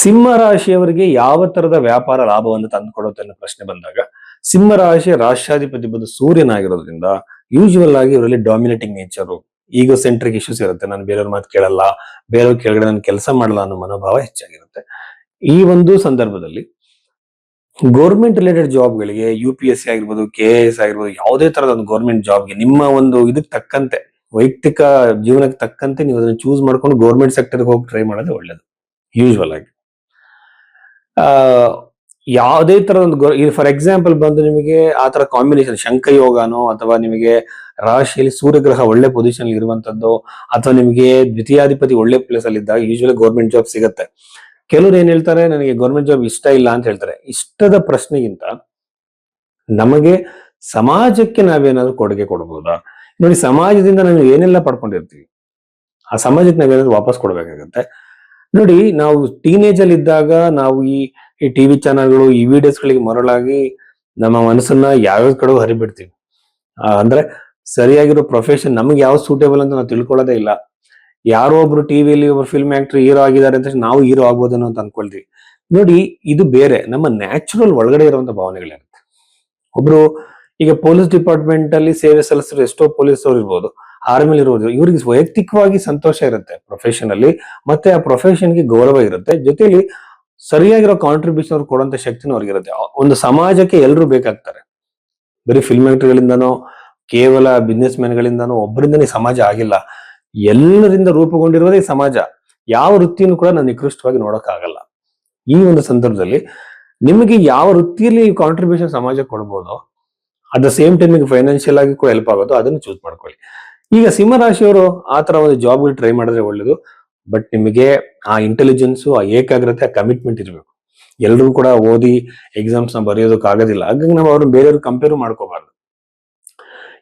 ಸಿಂಹ ರಾಶಿಯವರಿಗೆ ಯಾವ ತರದ ವ್ಯಾಪಾರ ಲಾಭವನ್ನು ತಂದುಕೊಡುತ್ತೆ ಅನ್ನೋ ಪ್ರಶ್ನೆ ಬಂದಾಗ ಸಿಂಹ ರಾಶಿಯ ರಾಷ್ಟ್ರಾಧಿಪತಿ ಬಂದು ಸೂರ್ಯನಾಗಿರೋದ್ರಿಂದ ಯೂಶುವಲ್ ಆಗಿ ಇವರಲ್ಲಿ ಡಾಮಿನೇಟಿಂಗ್ ನೇಚರ್ ಈಗೋ ಸೆಂಟ್ರಿಕ್ ಇಶ್ಯೂಸ್ ಇರುತ್ತೆ. ನಾನು ಬೇರೆಯವ್ರ ಮಾತು ಕೇಳಲ್ಲ, ಬೇರೆಯವ್ರ ಕೆಳಗಡೆ ನಾನು ಕೆಲಸ ಮಾಡಲ್ಲ ಅನ್ನೋ ಮನೋಭಾವ ಹೆಚ್ಚಾಗಿರುತ್ತೆ. ಈ ಒಂದು ಸಂದರ್ಭದಲ್ಲಿ ಗೌರ್ಮೆಂಟ್ ರಿಲೇಟೆಡ್ ಜಾಬ್ಗಳಿಗೆ UPSC ಆಗಿರ್ಬೋದು, KIS ಆಗಿರ್ಬೋದು, ಯಾವುದೇ ತರದ ಒಂದು ಗೌರ್ಮೆಂಟ್ ಜಾಬ್ಗೆ ನಿಮ್ಮ ಒಂದು ಇದಕ್ಕೆ ತಕ್ಕಂತೆ, ವೈಯಕ್ತಿಕ ಜೀವನಕ್ಕೆ ತಕ್ಕಂತೆ ನೀವು ಅದನ್ನು ಚೂಸ್ ಮಾಡ್ಕೊಂಡು ಗೌರ್ಮೆಂಟ್ ಸೆಕ್ಟರ್ಗೆ ಹೋಗಿ ಟ್ರೈ ಮಾಡೋದು ಒಳ್ಳೇದು. ಯೂಶುವಲ್ ಆಗಿ ಆ ಯಾವುದೇ ತರ ಒಂದು ಫಾರ್ ಎಕ್ಸಾಂಪಲ್ ಬಂದು ನಿಮಗೆ ಆ ತರ ಕಾಂಬಿನೇಷನ್ ಶಂಖ ಯೋಗನೋ ಅಥವಾ ನಿಮಗೆ ರಾಶಿಯಲ್ಲಿ ಸೂರ್ಯಗ್ರಹ ಒಳ್ಳೆ ಪೊಸಿಷನ್ ಇರುವಂತದ್ದು ಅಥವಾ ನಿಮಗೆ ದ್ವಿತೀಯಾಧಿಪತಿ ಒಳ್ಳೆ ಪ್ಲೇಸ್ ಅಲ್ಲಿ ಇದ್ದಾಗ ಯೂಶುವಲಿ ಗೌರ್ಮೆಂಟ್ ಜಾಬ್ ಸಿಗುತ್ತೆ. ಕೆಲವರು ಏನ್ ಹೇಳ್ತಾರೆ, ನನಗೆ ಗೌರ್ಮೆಂಟ್ ಜಾಬ್ ಇಷ್ಟ ಇಲ್ಲ ಅಂತ ಹೇಳ್ತಾರೆ. ಇಷ್ಟದ ಪ್ರಶ್ನೆಗಿಂತ ನಮಗೆ ಸಮಾಜಕ್ಕೆ ನಾವೇನಾದ್ರೂ ಕೊಡುಗೆ ಕೊಡ್ಬೋದಾ? ನೋಡಿ, ಸಮಾಜದಿಂದ ನಾವು ಏನೆಲ್ಲ ಪಡ್ಕೊಂಡಿರ್ತೀವಿ ಆ ಸಮಾಜಕ್ಕೆ ನಾವೇನಾದ್ರೂ ವಾಪಸ್ ಕೊಡ್ಬೇಕಾಗತ್ತೆ. ನೋಡಿ, ನಾವು ಟೀನೇಜ್ ಅಲ್ಲಿ ಇದ್ದಾಗ ನಾವು ಈ ಟಿವಿ ಚಾನಲ್ಗಳು, ಈ ವಿಡಿಯೋಸ್ ಗಳಿಗೆ ಮರಳಾಗಿ ನಮ್ಮ ಮನಸ್ಸನ್ನ ಯಾವ್ಯಾವ ಕಡೆ ಹರಿಬಿಡ್ತೀವಿ. ಅಂದ್ರೆ ಸರಿಯಾಗಿರೋ ಪ್ರೊಫೆಷನ್ ನಮ್ಗೆ ಯಾವ ಸೂಟೇಬಲ್ ಅಂತ ನಾವು ತಿಳ್ಕೊಳ್ಳೋದೇ ಇಲ್ಲ. ಯಾರೋ ಒಬ್ರು ಟಿವಿಯಲ್ಲಿ ಒಬ್ರು ಫಿಲ್ಮ್ ಆಕ್ಟರ್ ಹೀರೋ ಆಗಿದ್ದಾರೆ ಅಂತ ನಾವು ಹೀರೋ ಆಗ್ಬೋದೇನೋ ಅಂತ ಅನ್ಕೊಳ್ತೀವಿ. ನೋಡಿ, ಇದು ಬೇರೆ, ನಮ್ಮ ನ್ಯಾಚುರಲ್ ಒಳಗಡೆ ಇರುವಂತ ಭಾವನೆಗಳಿರುತ್ತೆ. ಒಬ್ರು ಈಗ ಪೊಲೀಸ್ ಡಿಪಾರ್ಟ್ಮೆಂಟ್ ಅಲ್ಲಿ ಸೇವೆ ಸಲ್ಲಿಸಿರೋ ಎಷ್ಟೋ ಪೊಲೀಸ್ ಅವ್ರು ಇರ್ಬೋದು, ಆರ್ಮಿಲಿ ಇರ್ಬೋದು, ಇವ್ರಿಗೆ ವೈಯಕ್ತಿಕವಾಗಿ ಸಂತೋಷ ಇರುತ್ತೆ ಪ್ರೊಫೆಷನ್ ಅಲ್ಲಿ, ಮತ್ತೆ ಆ ಪ್ರೊಫೆಷನ್ಗೆ ಗೌರವ ಇರುತ್ತೆ. ಜೊತೆಲಿ ಸರಿಯಾಗಿರೋ ಕಾಂಟ್ರಿಬ್ಯೂಷನ್ ಅವ್ರು ಕೊಡುವಂತ ಶಕ್ತಿನೂ ಅವ್ರಿಗಿರುತ್ತೆ. ಒಂದು ಸಮಾಜಕ್ಕೆ ಎಲ್ಲರೂ ಬೇಕಾಗ್ತಾರೆ. ಬರೀ ಫಿಲ್ಮ್ ಆಕ್ಟರ್ಗಳಿಂದನೋ ಕೇವಲ ಬಿಸ್ನೆಸ್ ಮ್ಯಾನ್ ಗಳಿಂದನೋ ಒಬ್ಬರಿಂದನೇ ಸಮಾಜ ಆಗಿಲ್ಲ. ಎಲ್ಲರಿಂದ ರೂಪುಗೊಂಡಿರೋದೇ ಈ ಸಮಾಜ. ಯಾವ ವೃತ್ತಿಯನ್ನು ಕೂಡ ನಾನು ನಿಕೃಷ್ಟವಾಗಿ ನೋಡೋಕ್ಕಾಗಲ್ಲ. ಈ ಒಂದು ಸಂದರ್ಭದಲ್ಲಿ ನಿಮಗೆ ಯಾವ ವೃತ್ತಿಯಲ್ಲಿ ಕಾಂಟ್ರಿಬ್ಯೂಷನ್ ಸಮಾಜಕ್ಕೆ ಕೊಡ್ಬೋದು, at the same time financial ಆಗಿ ಕೂಡ ಹೆಲ್ಪ್ ಆಗೋದು, ಅದನ್ನು ಚೂಸ್ ಮಾಡ್ಕೊಳ್ಳಿ. ಈಗ ಸಿಂಹ ರಾಶಿಯವರು ಆ ತರ ಒಂದು ಜಾಬ್ಗಳು ಟ್ರೈ ಮಾಡಿದ್ರೆ ಒಳ್ಳೇದು. ಬಟ್ ನಿಮಗೆ ಆ ಇಂಟೆಲಿಜೆನ್ಸ್, ಆ ಏಕಾಗ್ರತೆ, ಆ ಕಮಿಟ್ಮೆಂಟ್ ಇರಬೇಕು. ಎಲ್ಲರೂ ಕೂಡ ಓದಿ ಎಕ್ಸಾಮ್ಸ್ ನ ಬರೆಯೋದಕ್ಕೆ ಆಗೋದಿಲ್ಲ. ಹಾಗಾಗಿ ನಾವು ಅವ್ರನ್ನ ಬೇರೆಯವ್ರು ಕಂಪೇರ್ ಮಾಡ್ಕೋಬಾರ್ದು.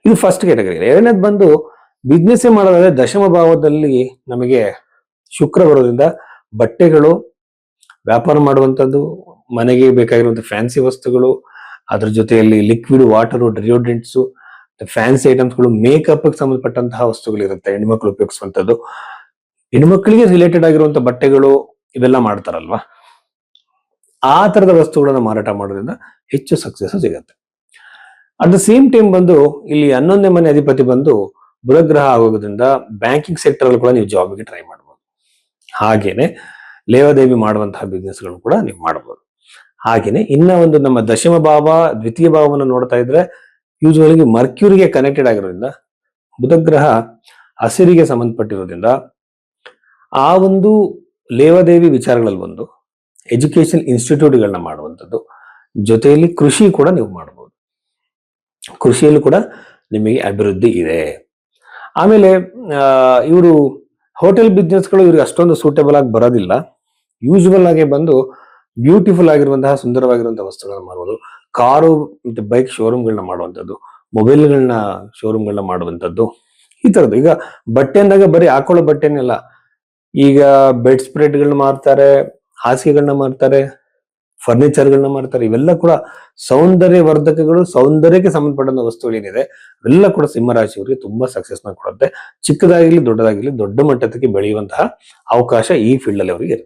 ಇದು ಫಸ್ಟ್ ಕ್ಯಾಟಗರಿ. ಎರಡನೇದು ಬಂದು ಬಿಸ್ನೆಸ್ ಮಾಡೋದಾದ್ರೆ ದಶಮ ಭಾವದಲ್ಲಿ ನಮಗೆ ಶುಕ್ರ ಬರೋದ್ರಿಂದ ಬಟ್ಟೆಗಳು, ವ್ಯಾಪಾರ ಮಾಡುವಂತದ್ದು, ಮನೆಗೆ ಬೇಕಾಗಿರುವಂತ ಫ್ಯಾನ್ಸಿ ವಸ್ತುಗಳು, ಅದ್ರ ಜೊತೆಯಲ್ಲಿ ಲಿಕ್ವಿಡ್ ವಾಟರ್, ಡಿಯೋಡ್ರೆಂಟ್ಸ್, ಫ್ಯಾನ್ಸಿ ಐಟಮ್ಸ್ಗಳು, ಮೇಕಪ್ ಸಂಬಂಧಪಟ್ಟಂತಹ ವಸ್ತುಗಳು ಇರುತ್ತೆ ಹೆಣ್ಮಕ್ಳು ಉಪಯೋಗಿಸುವಂತದ್ದು. ಹೆಣ್ಮಕ್ಳಿಗೆ ರಿಲೇಟೆಡ್ ಆಗಿರುವಂತ ಬಟ್ಟೆಗಳು ಇವೆಲ್ಲ ಮಾಡ್ತಾರಲ್ವಾ, ಆ ತರದ ವಸ್ತುಗಳನ್ನ ಮಾರಾಟ ಮಾಡೋದ್ರಿಂದ ಹೆಚ್ಚು ಸಕ್ಸಸ್ ಸಿಗತ್ತೆ. ಅಟ್ ದ ಸೇಮ್ ಟೈಮ್ ಬಂದು ಇಲ್ಲಿ 11ನೇ ಮನೆ ಅಧಿಪತಿ ಬಂದು ಬುಧಗ್ರಹ ಆಗೋದ್ರಿಂದ ಬ್ಯಾಂಕಿಂಗ್ ಸೆಕ್ಟರ್ ಅಲ್ಲಿ ಕೂಡ ನೀವು ಜಾಬ್ಗೆ ಟ್ರೈ ಮಾಡಬಹುದು. ಹಾಗೇನೆ ಲೇವಾದೇವಿ ಮಾಡುವಂತಹ ಬಿಸ್ನೆಸ್ ಗಳು ಕೂಡ ನೀವು ಮಾಡಬಹುದು. ಹಾಗೇನೆ ಇನ್ನ ಒಂದು ನಮ್ಮ ದಶಮ ಭಾವ, ದ್ವಿತೀಯ ಭಾವವನ್ನು ನೋಡ್ತಾ ಇದ್ರೆ ಯೂಶುವಲಿ ಮರ್ಕ್ಯೂರಿಗೆ ಕನೆಕ್ಟೆಡ್ ಆಗಿರೋದ್ರಿಂದ, ಬುಧಗ್ರಹ ಹಸಿರಿಗೆ ಸಂಬಂಧಪಟ್ಟಿರೋದ್ರಿಂದ ಆ ಒಂದು ಲೇವಾದೇವಿ ವಿಚಾರಗಳಲ್ಲಿ ಒಂದು ಎಜುಕೇಶನ್ ಇನ್ಸ್ಟಿಟ್ಯೂಟ್ಗಳನ್ನ ಮಾಡುವಂಥದ್ದು, ಜೊತೆಯಲ್ಲಿ ಕೃಷಿ ಕೂಡ ನೀವು ಮಾಡಬಹುದು. ಕೃಷಿಯಲ್ಲೂ ಕೂಡ ನಿಮಗೆ ಅಭಿವೃದ್ಧಿ ಇದೆ. ಆಮೇಲೆ ಇವರು ಹೋಟೆಲ್ ಬಿಸ್ನೆಸ್ಗಳು ಇವ್ರಿಗೆ ಅಷ್ಟೊಂದು ಸೂಟೇಬಲ್ ಆಗಿ ಬರೋದಿಲ್ಲ. ಯೂಶುವಲ್ ಆಗಿ ಬಂದು ಬ್ಯೂಟಿಫುಲ್ ಆಗಿರುವಂತಹ, ಸುಂದರವಾಗಿರುವಂತಹ ವಸ್ತುಗಳನ್ನ ಮಾಡಬಹುದು. ಕಾರು ಮತ್ತೆ ಬೈಕ್ ಶೋರೂಮ್ಗಳನ್ನ ಮಾಡುವಂಥದ್ದು, ಮೊಬೈಲ್ಗಳನ್ನ ಶೋರೂಮ್ಗಳನ್ನ ಮಾಡುವಂಥದ್ದು, ಈ ತರದ್ದು. ಈಗ ಬಟ್ಟೆ ಅಂದಾಗ ಬರೀ ಹಾಕೊಳ್ಳೋ ಬಟ್ಟೆನೆಲ್ಲ, ಈಗ ಬೆಡ್ ಸ್ಪ್ರೆಡ್ಗಳನ್ನ ಮಾಡ್ತಾರೆ, ಹಾಸಿಗೆಗಳನ್ನ ಮಾಡ್ತಾರೆ, ಫರ್ನಿಚರ್ಗಳನ್ನ ಮಾಡ್ತಾರೆ. ಇವೆಲ್ಲ ಕೂಡ ಸೌಂದರ್ಯ ವರ್ಧಕಗಳು, ಸೌಂದರ್ಯಕ್ಕೆ ಸಂಬಂಧಪಟ್ಟಂತ ವಸ್ತುಗಳೇನಿದೆ ಅವೆಲ್ಲ ಕೂಡ ಸಿಂಹರಾಶಿಯವರಿಗೆ ತುಂಬಾ ಸಕ್ಸಸ್ ನ ಕೊಡುತ್ತೆ. ಚಿಕ್ಕದಾಗಿರ್ಲಿ ದೊಡ್ಡದಾಗಿರ್ಲಿ ದೊಡ್ಡ ಮಟ್ಟಕ್ಕೆ ಬೆಳೆಯುವಂತಹ ಅವಕಾಶ ಈ ಫೀಲ್ಡ್ ಅಲ್ಲಿ ಅವರಿಗೆ ಇರುತ್ತೆ.